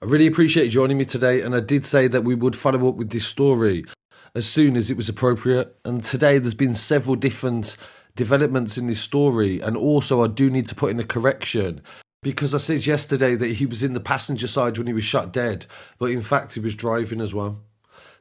I really appreciate you joining me today, and I did say that we would follow up with this story as soon as it was appropriate. And today there's been several different developments in this story, and also I do need to put in a correction because I said yesterday that he was in the passenger side when he was shot dead, but in fact he was driving as well.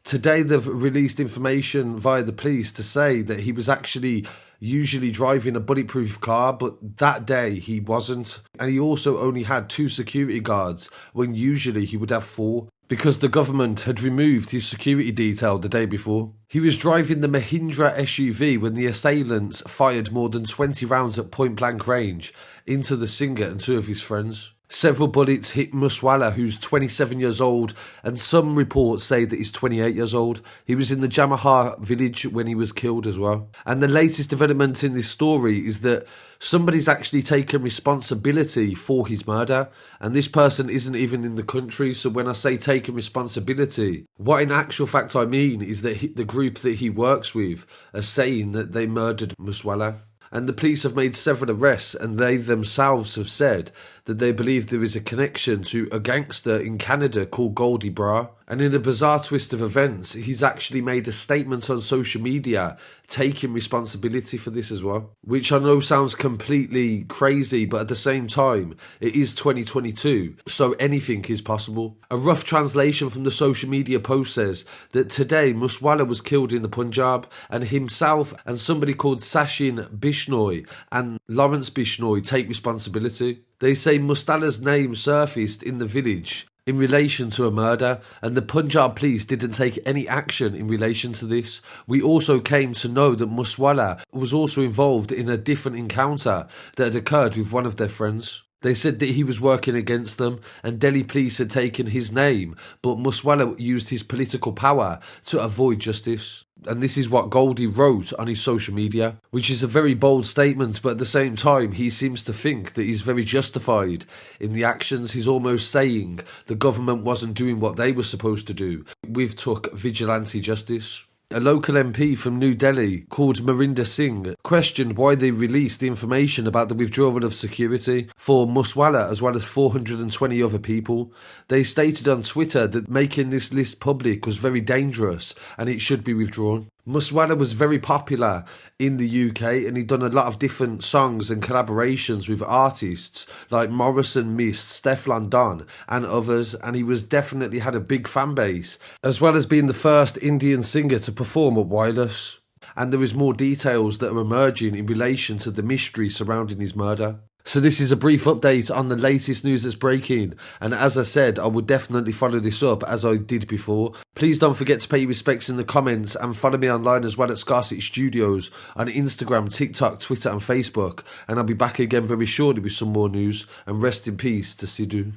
Today they've released information via the police to say that he was actually usually driving a bulletproof car, but that day he wasn't. And he also only had 2 security guards when usually he would have 4, because the government had removed his security detail the day before. He was driving the Mahindra SUV when the assailants fired more than 20 rounds at point blank range into the singer and 2 of his friends. Several bullets hit Moosewala, who's 27 years old, and some reports say that he's 28 years old. He was in the Jamahar village when he was killed as well. And the latest development in this story is that somebody's actually taken responsibility for his murder, and this person isn't even in the country. So when I say taken responsibility, what in actual fact I mean is that the group that he works with are saying that they murdered Moosewala. And the police have made several arrests, and they themselves have said that they believe there is a connection to a gangster in Canada called Goldy Brar. And in a bizarre twist of events, he's actually made a statement on social media taking responsibility for this as well. Which I know sounds completely crazy, but at the same time, it is 2022, so anything is possible. A rough translation from the social media post says that today Moosewala was killed in the Punjab, and himself and somebody called Shamsher Bishnoi and Lawrence Bishnoi take responsibility. They say Moosewala's name surfaced in the village in relation to a murder, and the Punjab police didn't take any action in relation to this. We also came to know that Moosewala was also involved in a different encounter that had occurred with one of their friends. They said that he was working against them, and Delhi police had taken his name, but Moosewala used his political power to avoid justice. And this is what Goldy wrote on his social media, which is a very bold statement, but at the same time he seems to think that he's very justified in the actions. He's almost saying the government wasn't doing what they were supposed to do. We've took vigilante justice. A local MP from New Delhi called Marinder Singh questioned why they released the information about the withdrawal of security for Moosewala as well as 420 other people. They stated on Twitter that making this list public was very dangerous and it should be withdrawn. Moosewala was very popular in the UK, and he'd done a lot of different songs and collaborations with artists like Morrison, Mist, Stefflon Don and others, and he was definitely had a big fan base, as well as being the first Indian singer to perform at Wireless. And there is more details that are emerging in relation to the mystery surrounding his murder. So this is a brief update on the latest news that's breaking, and as I said, I would definitely follow this up as I did before. Please don't forget to pay your respects in the comments and follow me online as well at Scarcity Studios on Instagram, TikTok, Twitter and Facebook, and I'll be back again very shortly with some more news, and rest in peace to Sidhu.